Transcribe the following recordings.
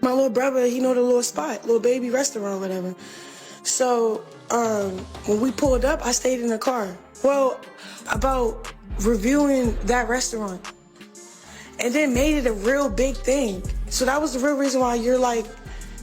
My little brother, he know the little spot, little baby restaurant, whatever. So when we pulled up, I stayed in the car. Well, about reviewing that restaurant. And then made it a real big thing. So that was the real reason why you're like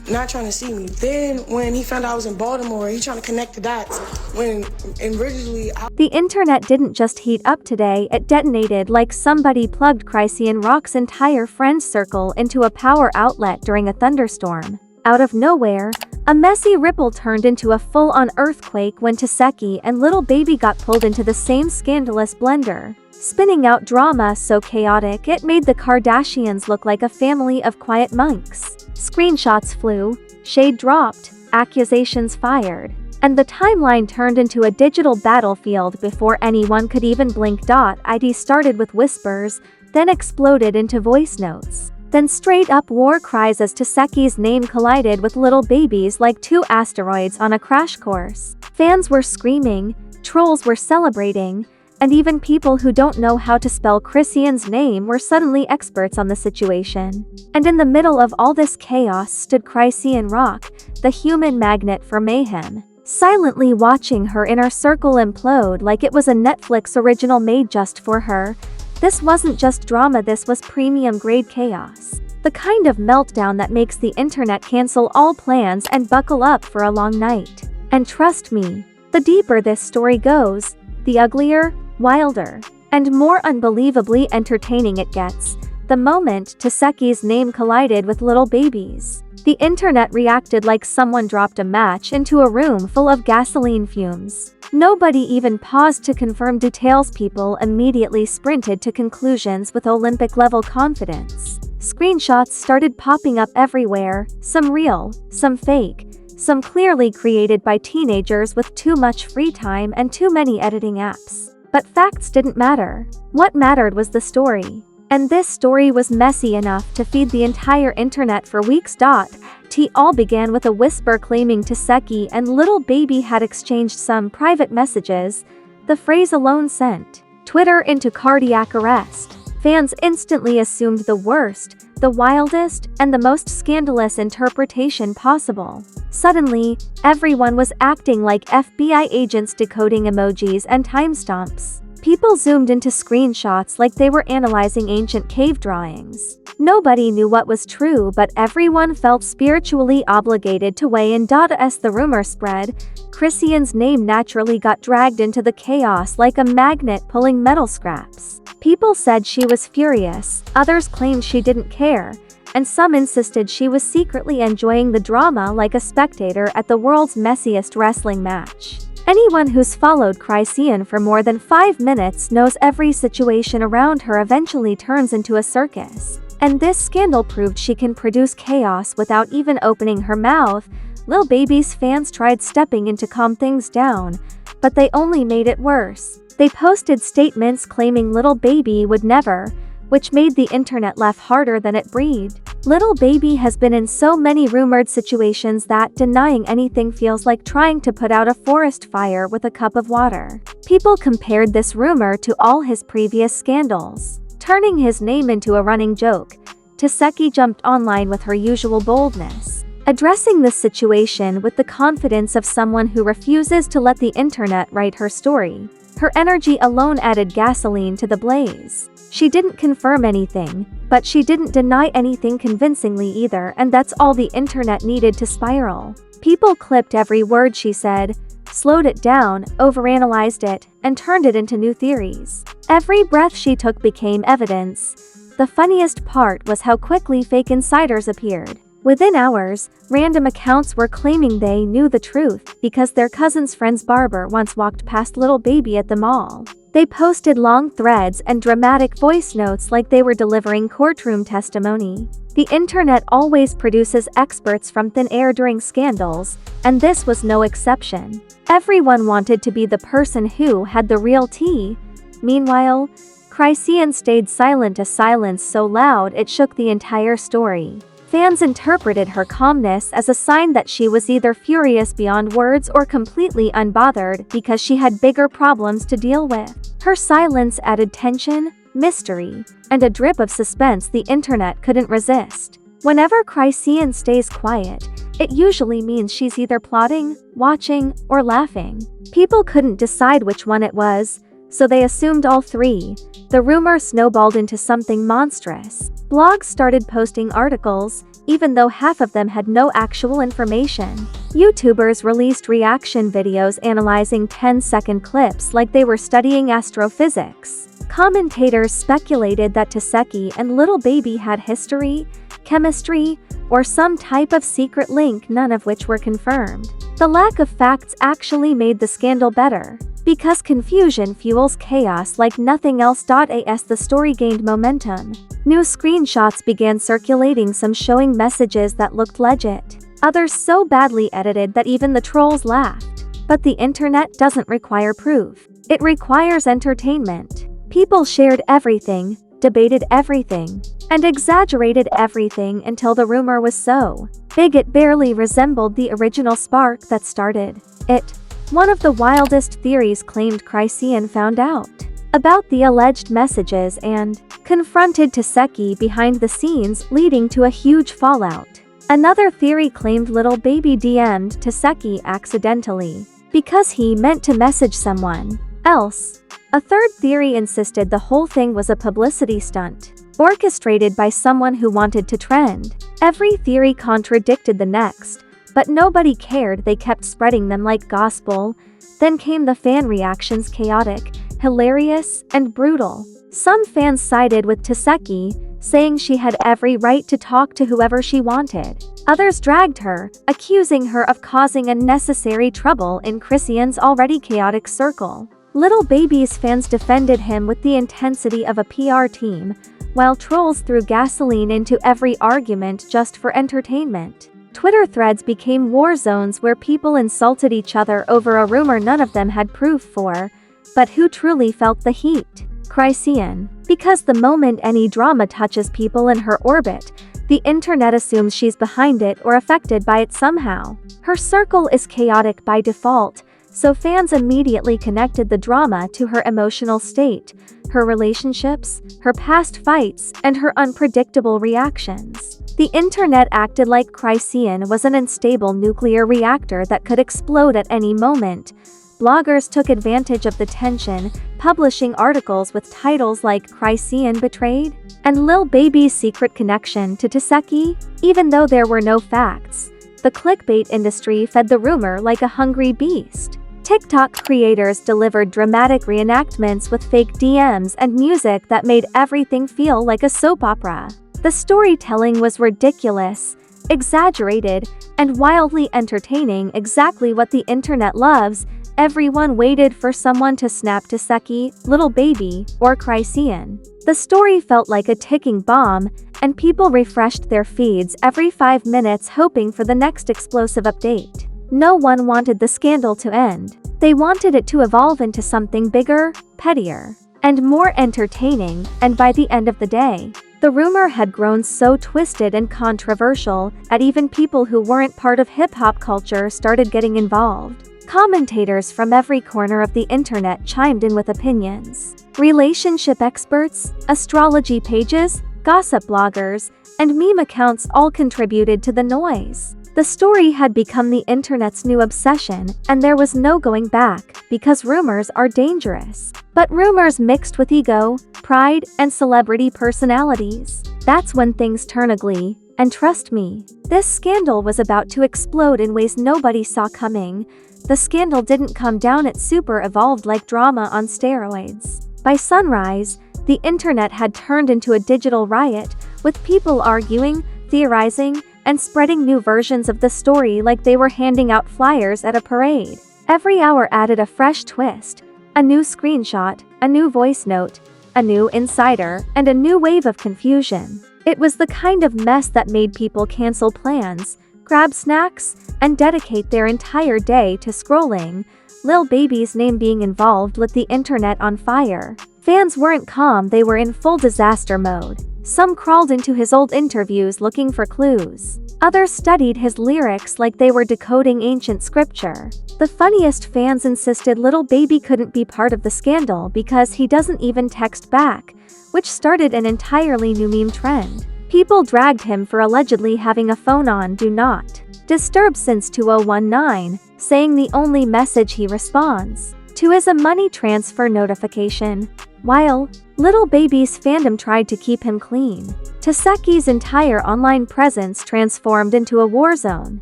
not trying to see me. Then when he found out I was in Baltimore, he trying to connect the dots. When originally The internet didn't just heat up today, it detonated like somebody plugged Chrisean Rock's entire friend circle into a power outlet during a thunderstorm. Out of nowhere, a messy ripple turned into a full-on earthquake when Tesehki and Lil Baby got pulled into the same scandalous blender, spinning out drama so chaotic it made the Kardashians look like a family of quiet monks. Screenshots flew, shade dropped, accusations fired, and the timeline turned into a digital battlefield before anyone could even blink. It started with whispers, then exploded into voice notes, then straight-up war cries as Tesehki's name collided with Lil Baby's like two asteroids on a crash course. Fans were screaming, trolls were celebrating, and even people who don't know how to spell Chrisean's name were suddenly experts on the situation. And in the middle of all this chaos stood Chrisean Rock, the human magnet for mayhem, silently watching her inner circle implode like it was a Netflix original made just for her. This wasn't just drama, this was premium-grade chaos. The kind of meltdown that makes the internet cancel all plans and buckle up for a long night. And trust me, the deeper this story goes, the uglier, wilder, and more unbelievably entertaining it gets. The moment Tesehki's name collided with Lil Baby's, the internet reacted like someone dropped a match into a room full of gasoline fumes. Nobody even paused to confirm details. People immediately sprinted to conclusions with Olympic-level confidence. Screenshots started popping up everywhere, some real, some fake, some clearly created by teenagers with too much free time and too many editing apps. But facts didn't matter. What mattered was the story. And this story was messy enough to feed the entire internet for weeks. It all began with a whisper claiming Tesehki and Lil Baby had exchanged some private messages. The phrase alone sent Twitter into cardiac arrest. Fans instantly assumed the worst, the wildest, and the most scandalous interpretation possible. Suddenly, everyone was acting like FBI agents decoding emojis and timestamps. People zoomed into screenshots like they were analyzing ancient cave drawings. Nobody knew what was true, but everyone felt spiritually obligated to weigh in. As the rumor spread, Chrisean's name naturally got dragged into the chaos like a magnet pulling metal scraps. People said she was furious, others claimed she didn't care, and some insisted she was secretly enjoying the drama like a spectator at the world's messiest wrestling match. Anyone who's followed Chrisean for more than 5 minutes knows every situation around her eventually turns into a circus. And this scandal proved she can produce chaos without even opening her mouth. Lil Baby's fans tried stepping in to calm things down, but they only made it worse. They posted statements claiming Lil Baby would never, which made the internet laugh harder than it breathed. Lil Baby has been in so many rumored situations that denying anything feels like trying to put out a forest fire with a cup of water. People compared this rumor to all his previous scandals, turning his name into a running joke. Tesehki jumped online with her usual boldness, addressing the situation with the confidence of someone who refuses to let the internet write her story. Her energy alone added gasoline to the blaze. She didn't confirm anything, but she didn't deny anything convincingly either, and that's all the internet needed to spiral. People clipped every word she said, slowed it down, overanalyzed it, and turned it into new theories. Every breath she took became evidence. The funniest part was how quickly fake insiders appeared. Within hours, random accounts were claiming they knew the truth because their cousin's friend's barber once walked past Lil Baby at the mall. They posted long threads and dramatic voice notes like they were delivering courtroom testimony. The internet always produces experts from thin air during scandals, and this was no exception. Everyone wanted to be the person who had the real tea. Meanwhile, Chrisean stayed silent, a silence so loud it shook the entire story. Fans interpreted her calmness as a sign that she was either furious beyond words or completely unbothered because she had bigger problems to deal with. Her silence added tension, mystery, and a drip of suspense the internet couldn't resist. Whenever Chrisean stays quiet, it usually means she's either plotting, watching, or laughing. People couldn't decide which one it was, so they assumed all three. The rumor snowballed into something monstrous. Blogs started posting articles, even though half of them had no actual information. YouTubers released reaction videos analyzing 10-second clips like they were studying astrophysics. Commentators speculated that Tesehki and Lil Baby had history, chemistry, or some type of secret link, none of which were confirmed. The lack of facts actually made the scandal better, because confusion fuels chaos like nothing else. As the story gained momentum, new screenshots began circulating, some showing messages that looked legit, others so badly edited that even the trolls laughed. But the internet doesn't require proof. It requires entertainment. People shared everything, debated everything, and exaggerated everything until the rumor was so big it barely resembled the original spark that started it. One of the wildest theories claimed Chrisean found out about the alleged messages and confronted Tesehki behind the scenes, leading to a huge fallout. Another theory claimed Lil Baby DM'd Tesehki accidentally because he meant to message someone else. A third theory insisted the whole thing was a publicity stunt, orchestrated by someone who wanted to trend. Every theory contradicted the next, but nobody cared. They kept spreading them like gospel. Then came the fan reactions, chaotic, hilarious, and brutal. Some fans sided with Tesehki, saying she had every right to talk to whoever she wanted. Others dragged her, accusing her of causing unnecessary trouble in Chrisean's already chaotic circle. Lil Baby's fans defended him with the intensity of a PR team, while trolls threw gasoline into every argument just for entertainment. Twitter threads became war zones where people insulted each other over a rumor none of them had proof for, but who truly felt the heat? Chrisean. Because the moment any drama touches people in her orbit, the internet assumes she's behind it or affected by it somehow. Her circle is chaotic by default, so fans immediately connected the drama to her emotional state, her relationships, her past fights, and her unpredictable reactions. The internet acted like Chrisean was an unstable nuclear reactor that could explode at any moment. Bloggers took advantage of the tension, publishing articles with titles like Chrisean Betrayed and Lil Baby's secret connection to Tesehki. Even though there were no facts, the clickbait industry fed the rumor like a hungry beast. TikTok creators delivered dramatic reenactments with fake DMs and music that made everything feel like a soap opera. The storytelling was ridiculous, exaggerated, and wildly entertaining, exactly what the internet loves. Everyone waited for someone to snap Tesehki, Lil Baby, or Chrisean. The story felt like a ticking bomb, and people refreshed their feeds every 5 minutes hoping for the next explosive update. No one wanted the scandal to end. They wanted it to evolve into something bigger, pettier, and more entertaining, and by the end of the day, the rumor had grown so twisted and controversial that even people who weren't part of hip-hop culture started getting involved. Commentators from every corner of the internet chimed in with opinions. Relationship experts, astrology pages, gossip bloggers, and meme accounts all contributed to the noise. The story had become the internet's new obsession, and there was no going back, because rumors are dangerous. But rumors mixed with ego, pride, and celebrity personalities, that's when things turn ugly. And trust me, this scandal was about to explode in ways nobody saw coming. The scandal didn't come down, it super evolved like drama on steroids. By sunrise, the internet had turned into a digital riot, with people arguing, theorizing, and spreading new versions of the story like they were handing out flyers at a parade. Every hour added a fresh twist, a new screenshot, a new voice note, a new insider, and a new wave of confusion. It was the kind of mess that made people cancel plans, grab snacks, and dedicate their entire day to scrolling. Lil Baby's name being involved lit the internet on fire. Fans weren't calm, they were in full disaster mode. Some crawled into his old interviews looking for clues. Others studied his lyrics like they were decoding ancient scripture. The funniest fans insisted Lil Baby couldn't be part of the scandal because he doesn't even text back, which started an entirely new meme trend. People dragged him for allegedly having a phone on Do Not Disturb since 2019, saying the only message he responds to is a money transfer notification. While Lil Baby's fandom tried to keep him clean, Tesehki's entire online presence transformed into a war zone.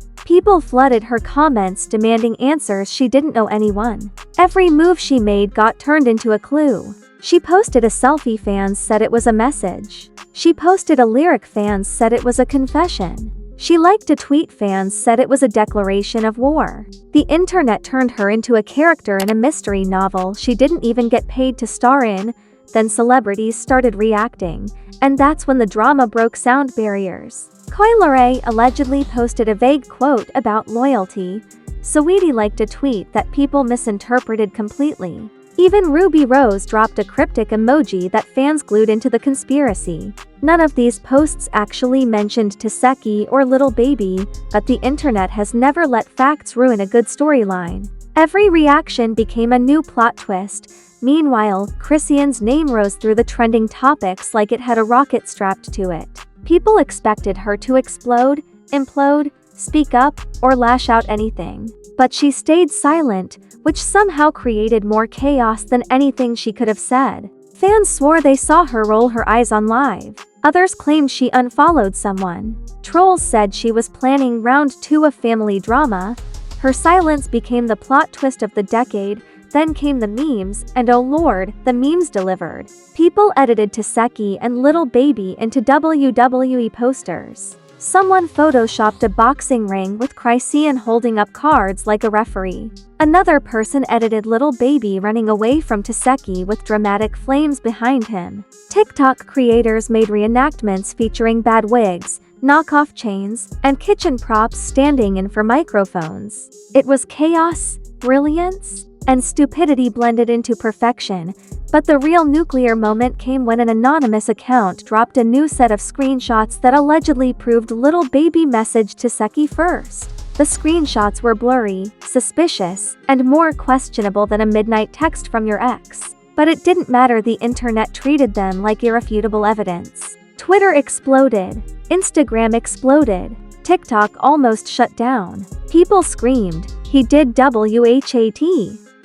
People flooded her comments demanding answers. She didn't know anyone. Every move she made got turned into a clue. She posted a selfie, fans said it was a message. She posted a lyric, fans said it was a confession. She liked a tweet, fans said it was a declaration of war. The internet turned her into a character in a mystery novel she didn't even get paid to star in. Then celebrities started reacting, and that's when the drama broke sound barriers. Uglier allegedly posted a vague quote about loyalty. Saweetie liked a tweet that people misinterpreted completely. Even Ruby Rose dropped a cryptic emoji that fans glued into the conspiracy. None of these posts actually mentioned Tesehki or Lil Baby, but the internet has never let facts ruin a good storyline. Every reaction became a new plot twist. Meanwhile, Chrisean's name rose through the trending topics like it had a rocket strapped to it. People expected her to explode, implode, speak up, or lash out anything. But she stayed silent, which somehow created more chaos than anything she could have said. Fans swore they saw her roll her eyes on live. Others claimed she unfollowed someone. Trolls said she was planning round 2 of family drama. Her silence became the plot twist of the decade. Then came the memes, and oh lord, the memes delivered. People edited Tesehki and Lil Baby into WWE posters. Someone photoshopped a boxing ring with Chrisean holding up cards like a referee. Another person edited Lil Baby running away from Tesehki with dramatic flames behind him. TikTok creators made reenactments featuring bad wigs, knockoff chains, and kitchen props standing in for microphones. It was chaos, brilliance, and stupidity blended into perfection, but the real nuclear moment came when an anonymous account dropped a new set of screenshots that allegedly proved Lil Baby messaged Tesehki first. The screenshots were blurry, suspicious, and more questionable than a midnight text from your ex. But it didn't matter, the internet treated them like irrefutable evidence. Twitter exploded. Instagram exploded. TikTok almost shut down. People screamed, "He did WHAT."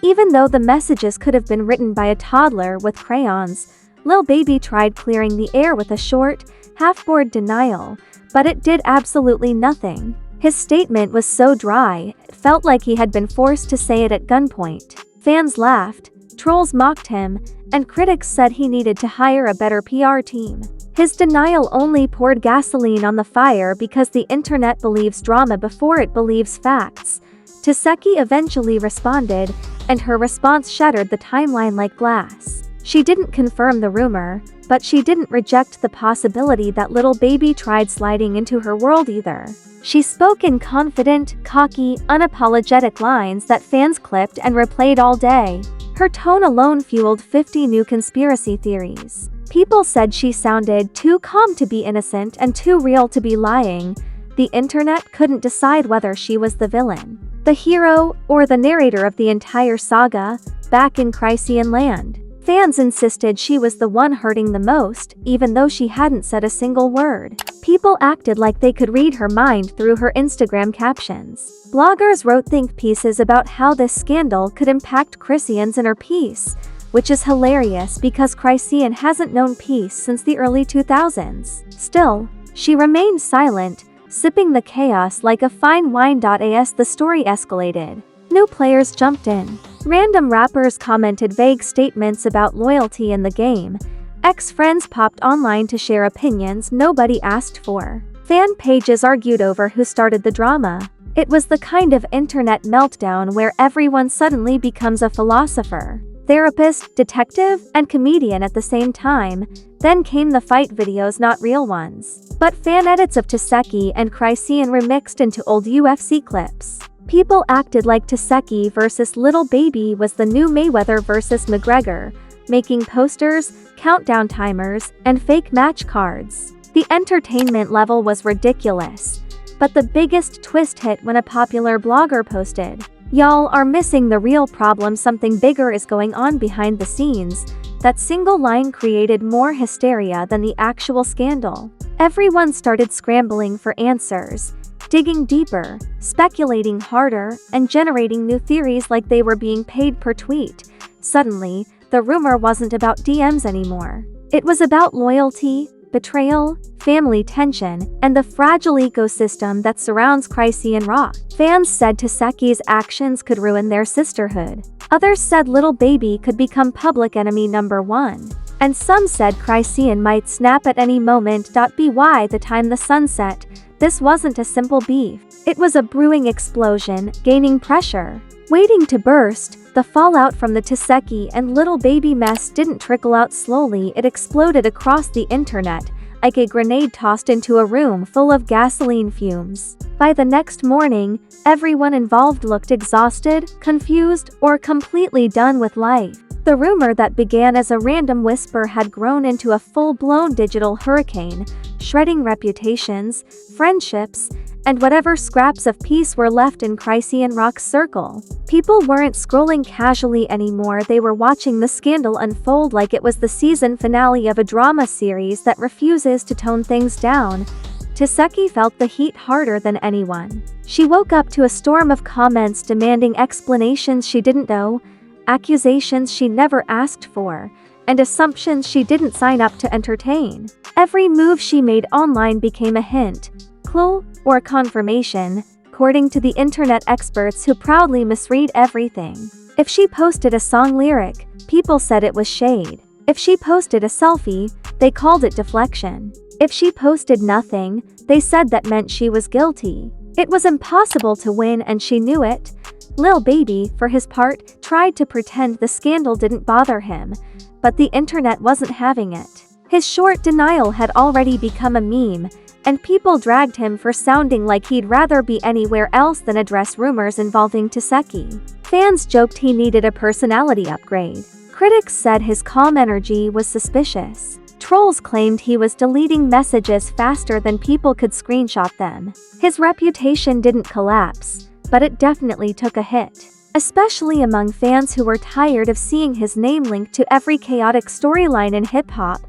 Even though the messages could have been written by a toddler with crayons, Lil Baby tried clearing the air with a short, half-bored denial, but it did absolutely nothing. His statement was so dry, it felt like he had been forced to say it at gunpoint. Fans laughed, trolls mocked him, and critics said he needed to hire a better PR team. His denial only poured gasoline on the fire because the internet believes drama before it believes facts. Tesehki eventually responded, and her response shattered the timeline like glass. She didn't confirm the rumor, but she didn't reject the possibility that Lil Baby tried sliding into her world either. She spoke in confident, cocky, unapologetic lines that fans clipped and replayed all day. Her tone alone fueled 50 new conspiracy theories. People said she sounded too calm to be innocent and too real to be lying. The internet couldn't decide whether she was the villain, the hero, or the narrator of the entire saga. Back in Chrisean land, fans insisted she was the one hurting the most, even though she hadn't said a single word. People acted like they could read her mind through her Instagram captions. Bloggers wrote think pieces about how this scandal could impact Chrisean's inner peace, which is hilarious because Chrisean hasn't known peace since the early 2000s. Still, she remained silent, sipping the chaos like a fine wine. As the story escalated, new players jumped in. Random rappers commented vague statements about loyalty in the game. Ex-friends popped online to share opinions nobody asked for. Fan pages argued over who started the drama. It was the kind of internet meltdown where everyone suddenly becomes a philosopher, therapist, detective, and comedian at the same time. Then came the fight videos, not real ones, but fan edits of Tesehki and Chrisean remixed into old UFC clips. People acted like Tesehki vs. Lil Baby was the new Mayweather vs. McGregor, making posters, countdown timers, and fake match cards. The entertainment level was ridiculous, but the biggest twist hit when a popular blogger posted, "Y'all are missing the real problem. Something bigger is going on behind the scenes. That single line created more hysteria than the actual scandal. Everyone started scrambling for answers, digging deeper, speculating harder, and generating new theories like they were being paid per tweet. Suddenly, the rumor wasn't about DMs anymore. It was about loyalty, betrayal, family tension, and the fragile ecosystem that surrounds Chrisean Rock. Fans said Teseki's actions could ruin their sisterhood. Others said Lil Baby could become public enemy #1. And some said Chrisean might snap at any moment. By the time the sun set, this wasn't a simple beef. It was a brewing explosion, gaining pressure, waiting to burst. The fallout from the Tesehki and Lil Baby mess didn't trickle out slowly, it exploded across the internet, like a grenade tossed into a room full of gasoline fumes. By the next morning, everyone involved looked exhausted, confused, or completely done with life. The rumor that began as a random whisper had grown into a full-blown digital hurricane, shredding reputations, friendships, and whatever scraps of peace were left in Chrisean Rock's circle. People weren't scrolling casually anymore, they were watching the scandal unfold like it was the season finale of a drama series that refuses to tone things down. Tesehki felt the heat harder than anyone. She woke up to a storm of comments demanding explanations she didn't know, accusations she never asked for, and assumptions she didn't sign up to entertain. Every move she made online became a hint, clue, or confirmation, according to the internet experts who proudly misread everything. If she posted a song lyric, people said it was shade. If she posted a selfie, they called it deflection. If she posted nothing, they said that meant she was guilty. It was impossible to win and she knew it. Lil Baby, for his part, tried to pretend the scandal didn't bother him, but the internet wasn't having it. His short denial had already become a meme, and people dragged him for sounding like he'd rather be anywhere else than address rumors involving Tesehki. Fans joked he needed a personality upgrade. Critics said his calm energy was suspicious. Trolls claimed he was deleting messages faster than people could screenshot them. His reputation didn't collapse, but it definitely took a hit, especially among fans who were tired of seeing his name linked to every chaotic storyline in hip-hop.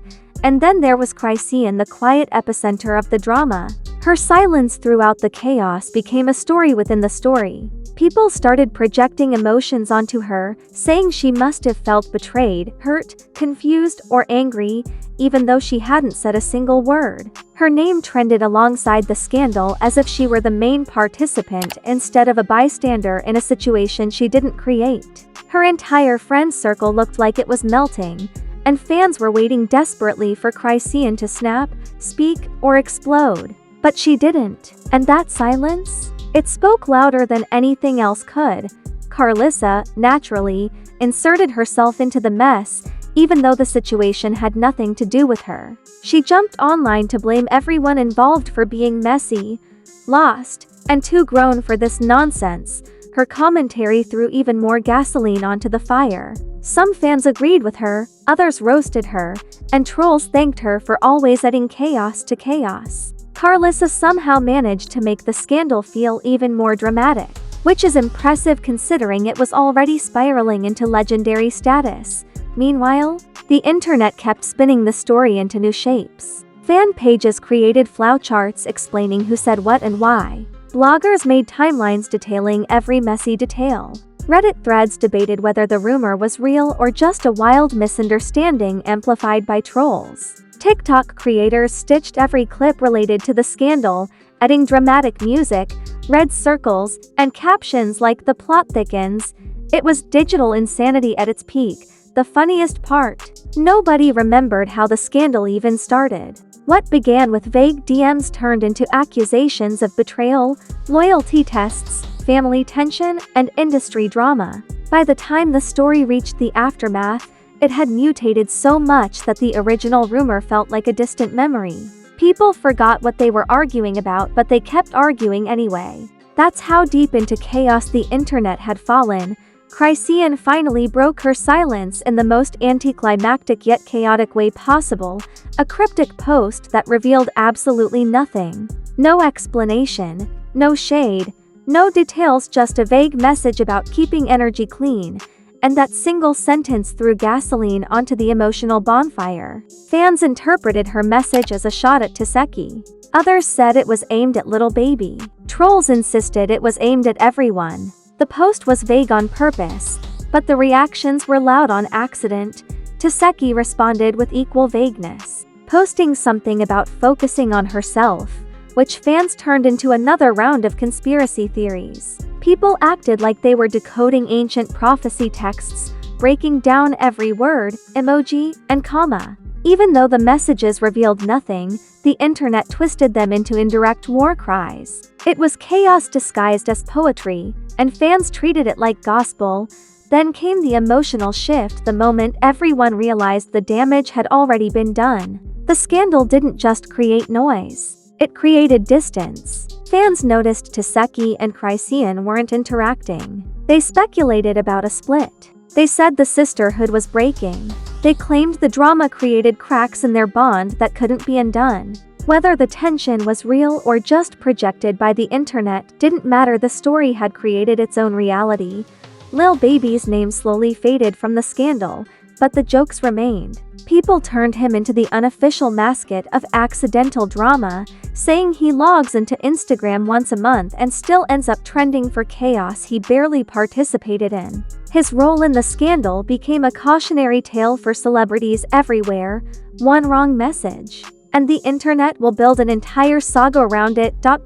And then there was Chrisean, the quiet epicenter of the drama. Her silence throughout the chaos became a story within the story. People started projecting emotions onto her, saying she must have felt betrayed, hurt, confused, or angry, even though she hadn't said a single word. Her name trended alongside the scandal as if she were the main participant instead of a bystander in a situation she didn't create. Her entire friend circle looked like it was melting, and fans were waiting desperately for Chrisean to snap, speak, or explode. But she didn't. And that silence? It spoke louder than anything else could. Carlissa, naturally, inserted herself into the mess, even though the situation had nothing to do with her. She jumped online to blame everyone involved for being messy, lost, and too grown for this nonsense. Her commentary threw even more gasoline onto the fire. Some fans agreed with her, others roasted her, and trolls thanked her for always adding chaos to chaos. Carlissa somehow managed to make the scandal feel even more dramatic, which is impressive considering it was already spiraling into legendary status. Meanwhile, the internet kept spinning the story into new shapes. Fan pages created flowcharts explaining who said what and why. Bloggers made timelines detailing every messy detail. Reddit threads debated whether the rumor was real or just a wild misunderstanding amplified by trolls. TikTok creators stitched every clip related to the scandal, adding dramatic music, red circles, and captions like "the plot thickens." It was digital insanity at its peak. The funniest part, nobody remembered how the scandal even started. What began with vague DMs turned into accusations of betrayal, loyalty tests, family tension, and industry drama. By the time the story reached the aftermath, it had mutated so much that the original rumor felt like a distant memory. People forgot what they were arguing about, but they kept arguing anyway. That's how deep into chaos the internet had fallen. Chrisean finally broke her silence in the most anticlimactic yet chaotic way possible, a cryptic post that revealed absolutely nothing. No explanation, no shade, no details, just a vague message about keeping energy clean. and that single sentence threw gasoline onto the emotional bonfire. Fans interpreted her message as a shot at Tesehki. Others said it was aimed at Lil Baby. Trolls insisted it was aimed at everyone. The post was vague on purpose, but the reactions were loud on accident. Tesehki responded with equal vagueness, posting something about focusing on herself, which fans turned into another round of conspiracy theories. People acted like they were decoding ancient prophecy texts, breaking down every word, emoji, and comma. Even though the messages revealed nothing, the internet twisted them into indirect war cries. It was chaos disguised as poetry, and fans treated it like gospel. Then came the emotional shift the moment everyone realized the damage had already been done. The scandal didn't just create noise, it created distance. Fans noticed Tesehki and Chrisean weren't interacting. They speculated about a split. They said the sisterhood was breaking. They claimed the drama created cracks in their bond that couldn't be undone. Whether the tension was real or just projected by the internet didn't matter. The story had created its own reality. Lil Baby's name slowly faded from the scandal, but the jokes remained. People turned him into the unofficial mascot of accidental drama, saying he logs into Instagram once a month and still ends up trending for chaos he barely participated in. His role in the scandal became a cautionary tale for celebrities everywhere. One wrong message, and the internet will build an entire saga around it. By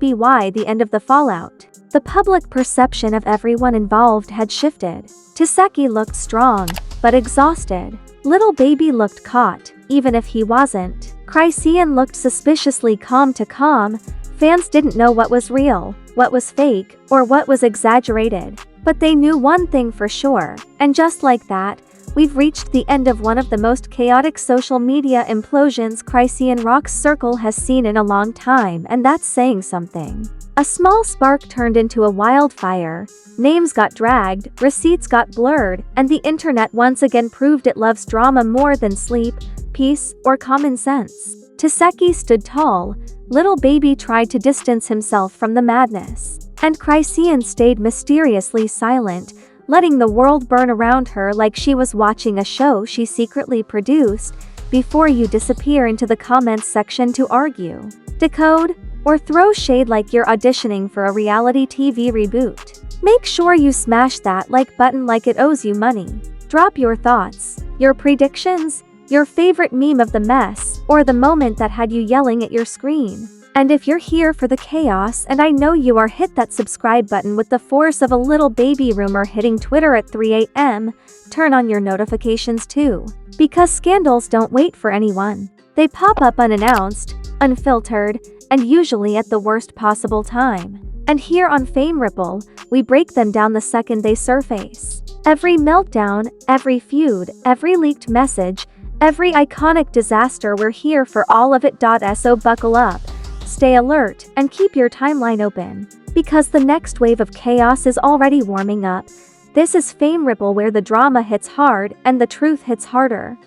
the end of the fallout, the public perception of everyone involved had shifted. Tesehki looked strong, but exhausted. Lil Baby looked caught, even if he wasn't. Chrisean looked suspiciously calm to calm. Fans didn't know what was real, what was fake, or what was exaggerated. But they knew one thing for sure, and just like that, we've reached the end of one of the most chaotic social media implosions Chrisean Rock's circle has seen in a long time, and that's saying something. A small spark turned into a wildfire. Names got dragged, receipts got blurred, and the internet once again proved it loves drama more than sleep, peace, or common sense. Tesehki stood tall. Lil Baby tried to distance himself from the madness, and Chrisean stayed mysteriously silent, letting the world burn around her like she was watching a show she secretly produced. Before you disappear into the comments section to argue, decode, or throw shade like you're auditioning for a reality TV reboot, make sure you smash that like button like it owes you money. Drop your thoughts, your predictions, your favorite meme of the mess, or the moment that had you yelling at your screen. And if you're here for the chaos, and I know you are, hit that subscribe button with the force of a Lil Baby rumor hitting Twitter at 3 a.m. Turn on your notifications too, because scandals don't wait for anyone. They pop up unannounced, unfiltered, and usually at the worst possible time. And here on Fame Ripple, we break them down the second they surface. Every meltdown, every feud, every leaked message, every iconic disaster, we're here for all of it. So buckle up, stay alert, and keep your timeline open, because the next wave of chaos is already warming up. This is Fame Ripple, where the drama hits hard and the truth hits harder.